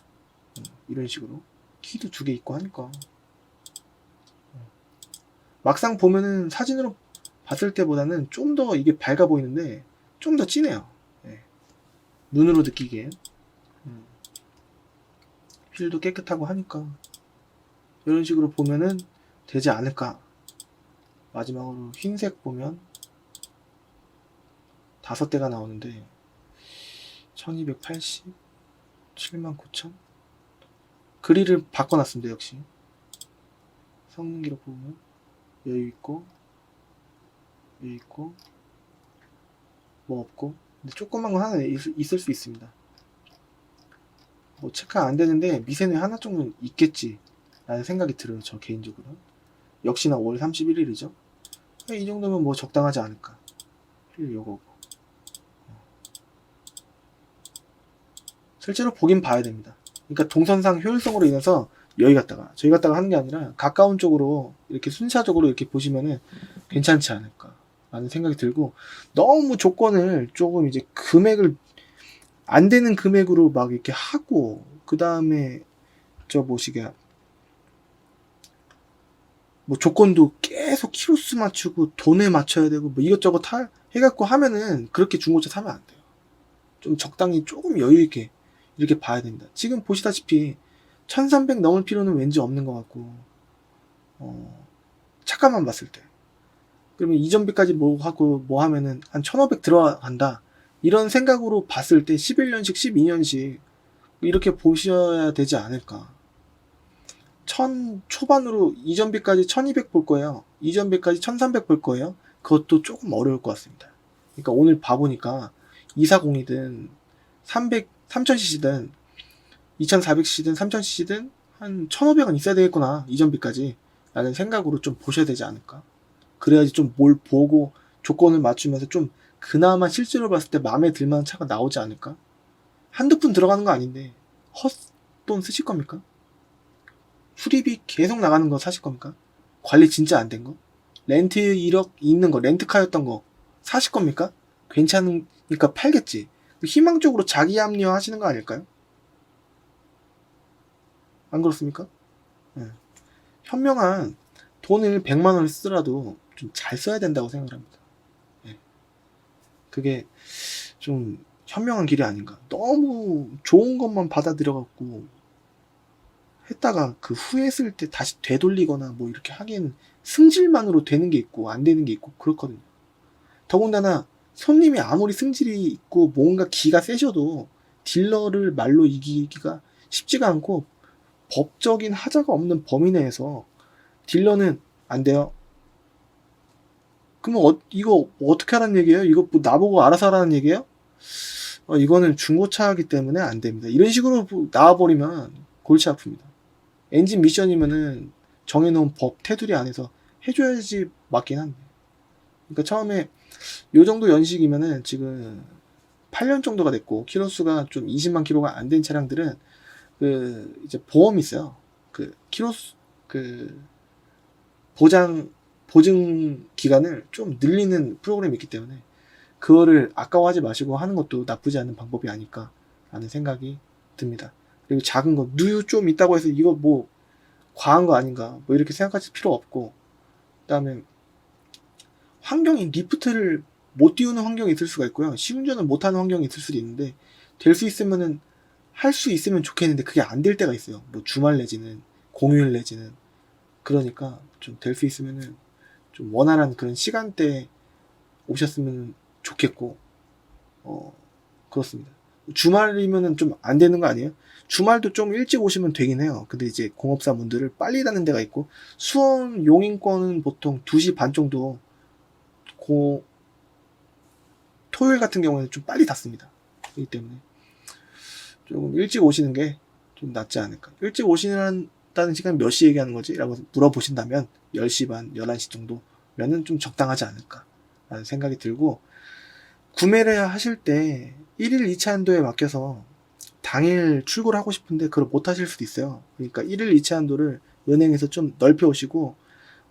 이런 식으로 키도 2개 있고 하니까 막상 보면은 사진으로 봤을 때보다는 좀 더 이게 밝아 보이는데 좀 더 진해요. 네. 눈으로 느끼기엔 휠도 깨끗하고 하니까 이런 식으로 보면은 되지 않을까. 마지막으로 흰색 보면 5대가 나오는데 1280 79000 그릴을 바꿔놨습니다. 역시 성능 기록 보면 여유 있고 뭐 없고 근데 조그만 거 하나 있을 수 있습니다. 뭐 체크 안 되는데 미세누 하나 정도는 있겠지 라는 생각이 들어요. 저 개인적으로. 역시나 5월 31일이죠. 이 정도면 뭐 적당하지 않을까. 요거고 실제로 보긴 봐야 됩니다. 그러니까 동선상 효율성으로 인해서 저희 갔다가 하는 게 아니라 가까운 쪽으로 이렇게 순차적으로 이렇게 보시면은 괜찮지 않을까 라는 생각이 들고 너무 조건을 조금 이제 금액을 안 되는 금액으로 막 이렇게 하고 그 다음에 저 뭐시게 뭐 조건도 계속 키로수 맞추고 돈에 맞춰야 되고 뭐 이것저것 해갖고 하면은 그렇게 중고차 사면 안 돼요. 좀 적당히 조금 여유 있게 이렇게 봐야 됩니다. 지금 보시다시피 1300 넘을 필요는 왠지 없는 것 같고 차값만 봤을 때 그러면 이전비까지 뭐 하고 뭐 하면은 한 1500 들어간다 이런 생각으로 봤을 때 11년식 12년식 이렇게 보셔야 되지 않을까. 1000 초반으로 이전비까지 1200 볼 거예요. 이전비까지 1300 볼 거예요. 그것도 조금 어려울 것 같습니다. 그러니까 오늘 봐보니까 240이든 3000cc든 2400cc든 3000cc든 한 1500은 있어야 되겠구나. 이전비까지 라는 생각으로 좀 보셔야 되지 않을까. 그래야지 좀 뭘 보고 조건을 맞추면서 좀 그나마 실제로 봤을 때 마음에 들만한 차가 나오지 않을까. 한두 푼 들어가는 거 아닌데 헛돈 쓰실 겁니까? 수리비 계속 나가는 거 사실 겁니까? 관리 진짜 안 된 거? 렌트 이력 있는 거, 렌트카였던 거 사실 겁니까? 괜찮으니까 팔겠지. 희망적으로 자기 합리화 하시는 거 아닐까요? 안 그렇습니까? 네. 현명한 돈을 100만원을 쓰더라도 좀 잘 써야 된다고 생각을 합니다. 네. 그게 좀 현명한 길이 아닌가. 너무 좋은 것만 받아들여갖고 했다가 그 후회했을 때 다시 되돌리거나 뭐 이렇게 하기엔 승질만으로 되는 게 있고 안 되는 게 있고 그렇거든요. 더군다나 손님이 아무리 승질이 있고 뭔가 기가 세셔도 딜러를 말로 이기기가 쉽지가 않고 법적인 하자가 없는 범위 내에서 딜러는 안 돼요. 그러면 이거 어떻게 하라는 얘기예요? 이거 뭐 나보고 알아서 하라는 얘기예요? 이거는 중고차이기 때문에 안 됩니다. 이런 식으로 나와버리면 골치 아픕니다. 엔진 미션이면은 정해놓은 법 테두리 안에서 해줘야지 맞긴 한데. 그러니까 처음에 요 정도 연식이면은 지금 8년 정도가 됐고 키로수가 좀 20만 킬로가 안 된 차량들은 그 이제 보험이 있어요. 그 키로수 그 보장 보증 기간을 좀 늘리는 프로그램이 있기 때문에 그거를 아까워하지 마시고 하는 것도 나쁘지 않은 방법이 아닐까 라는 생각이 듭니다. 그리고 작은 거 누유 좀 있다고 해서 이거 뭐 과한 거 아닌가 뭐 이렇게 생각하실 필요 없고, 그 다음에 환경이 리프트를 못 띄우는 환경이 있을 수가 있고요, 시운전을 못하는 환경이 있을 수도 있는데, 될 수 있으면은 할 수 있으면 좋겠는데 그게 안 될 때가 있어요. 뭐 주말 내지는 공휴일 내지는. 그러니까 좀 될 수 있으면은 좀 원활한 그런 시간대에 오셨으면 좋겠고, 그렇습니다. 주말이면은 좀 안 되는 거 아니에요? 주말도 좀 일찍 오시면 되긴 해요. 근데 이제 공업사분들을 빨리 닫는 데가 있고, 수원 용인권은 보통 2시 반 정도, 토요일 같은 경우에는 좀 빨리 닫습니다. 그렇기 때문에 조금 일찍 오시는 게 좀 낫지 않을까. 일찍 오시는 시간 몇 시 얘기하는 거지? 라고 물어보신다면 10시 반, 11시 정도면은 좀 적당하지 않을까 라는 생각이 들고, 구매를 하실 때 1일 2차 한도에 맡겨서 당일 출고를 하고 싶은데 그걸 못 하실 수도 있어요. 그러니까 1일 2차 한도를 은행에서 좀 넓혀 오시고,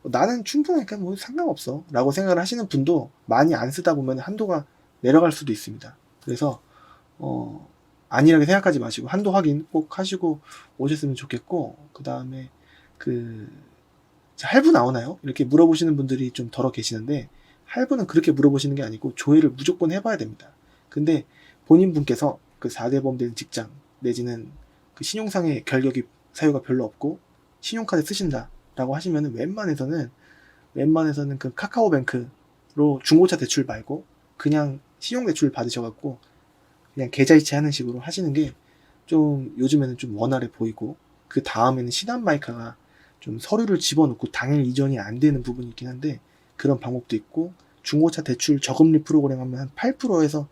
나는 충분하니까 뭐 상관없어 라고 생각을 하시는 분도 많이 안 쓰다 보면 한도가 내려갈 수도 있습니다. 그래서 안일하게 생각하지 마시고 한도 확인 꼭 하시고 오셨으면 좋겠고, 그 다음에 할부 나오나요? 이렇게 물어보시는 분들이 좀 덜어 계시는데, 할부는 그렇게 물어보시는 게 아니고 조회를 무조건 해봐야 됩니다. 근데 본인분께서 그 4대 범된 직장 내지는 그 신용상의 결격이 사유가 별로 없고 신용카드 쓰신다 라고 하시면은 웬만해서는 그 카카오뱅크로 중고차 대출 말고 그냥 신용대출 받으셔갖고 그냥 계좌이체 하는 식으로 하시는 게 좀 요즘에는 좀 원활해 보이고, 그 다음에는 신한마이카가 좀 서류를 집어넣고 당일 이전이 안 되는 부분이 있긴 한데 그런 방법도 있고, 중고차 대출 저금리 프로그램 하면 한 8%에서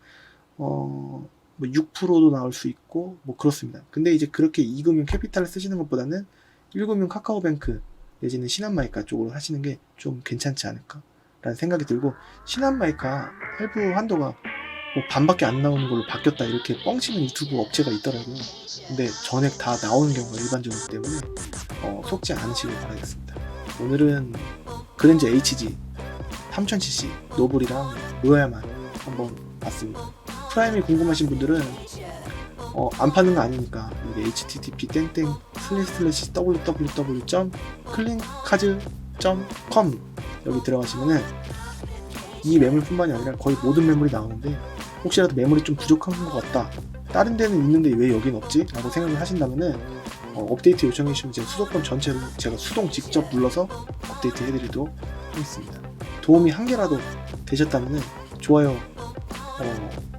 뭐 6%도 나올 수 있고 뭐 그렇습니다. 근데 이제 그렇게 이금융 캐피탈을 쓰시는 것보다는 1금융 카카오뱅크 내지는 신한마이카 쪽으로 하시는 게 좀 괜찮지 않을까 라는 생각이 들고, 신한마이카 할부 한도가 뭐 반밖에 안 나오는 걸로 바뀌었다 이렇게 뻥치는 유튜브 업체가 있더라고요. 근데 전액 다 나오는 경우가 일반적이기 때문에 속지 않으시길 바라겠습니다. 오늘은 그랜저 HG 3000cc 노블이랑 로얄만 한번 봤습니다. 프라임이 궁금하신 분들은 안 파는 거 아니니까 http://www.cleancars.com 여기 들어가시면은 이 매물뿐만이 아니라 거의 모든 매물이 나오는데, 혹시라도 매물이 좀 부족한 것 같다, 다른 데는 있는데 왜 여긴 없지? 라고 생각을 하신다면은 업데이트 요청해 주시면 제가 수도권 전체로 제가 수동 직접 눌러서 업데이트 해드리도록 하겠습니다. 도움이 한 개라도 되셨다면은 좋아요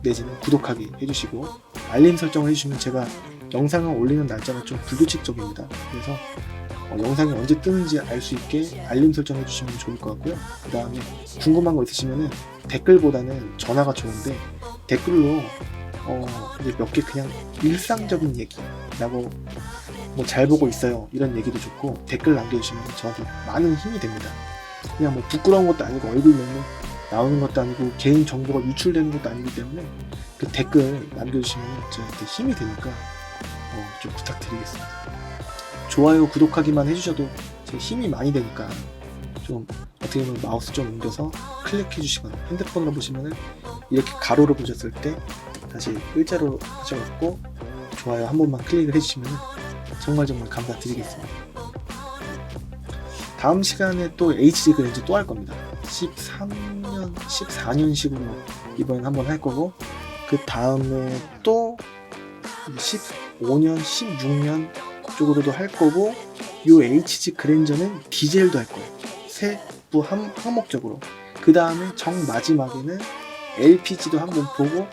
내지는 구독하기 해주시고 알림 설정을 해주시면 제가 영상을 올리는 날짜가 좀 불규칙적입니다. 그래서 영상이 언제 뜨는지 알 수 있게 알림 설정 해주시면 좋을 것 같고요. 그 다음에 궁금한 거 있으시면은 댓글보다는 전화가 좋은데 댓글로 몇 개 그냥 일상적인 얘기라고 뭐 잘 보고 있어요 이런 얘기도 좋고, 댓글 남겨주시면 저한테 많은 힘이 됩니다. 그냥 뭐 부끄러운 것도 아니고 얼굴 맨날 나오는 것도 아니고 개인 정보가 유출되는 것도 아니기 때문에 그 댓글 남겨주시면 저한테 힘이 되니까 좀 부탁드리겠습니다. 좋아요 구독하기만 해주셔도 제 힘이 많이 되니까 좀 어떻게 보면 마우스 좀 옮겨서 클릭해 주시거나, 핸드폰으로 보시면은 이렇게 가로로 보셨을 때 다시 일자로 하셔갖고 좋아요 한 번만 클릭을 해주시면 정말 감사드리겠습니다. 다음 시간에 또 HG 그랜저 또 할 겁니다. 14년식으로 이번엔 한번 할 거고, 그 다음에 또 15년, 16년 쪽으로도 할 거고, 요 HG 그랜저는 디젤도 할 거예요. 세부 항목적으로. 그 다음에 마지막에는 LPG도 한번 보고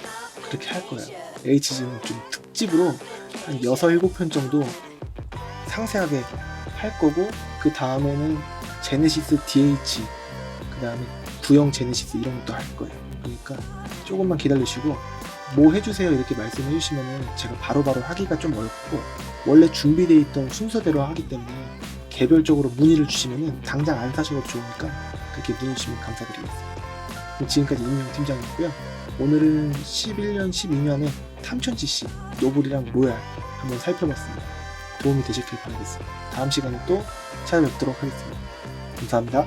그렇게 할 거예요. HG는 좀 특집으로 한 6, 7편 정도 상세하게 할 거고, 그 다음에는 제네시스 DH, 그 다음에 구형 제네시스 이런 것도 할 거예요. 그러니까 조금만 기다리시고 뭐 해주세요 이렇게 말씀해 주시면은 제가 바로바로 하기가 좀 어렵고, 원래 준비되어 있던 순서대로 하기 때문에 개별적으로 문의를 주시면은 당장 안 사셔도 좋으니까 그렇게 문의 주시면 감사드리겠습니다. 지금까지 이민영 팀장이었고요. 오늘은 11년, 12년에 3000cc 노블이랑 로얄 한번 살펴봤습니다. 도움이 되셨길 바라겠습니다. 다음 시간에 또 찾아뵙도록 하겠습니다. 감사합니다.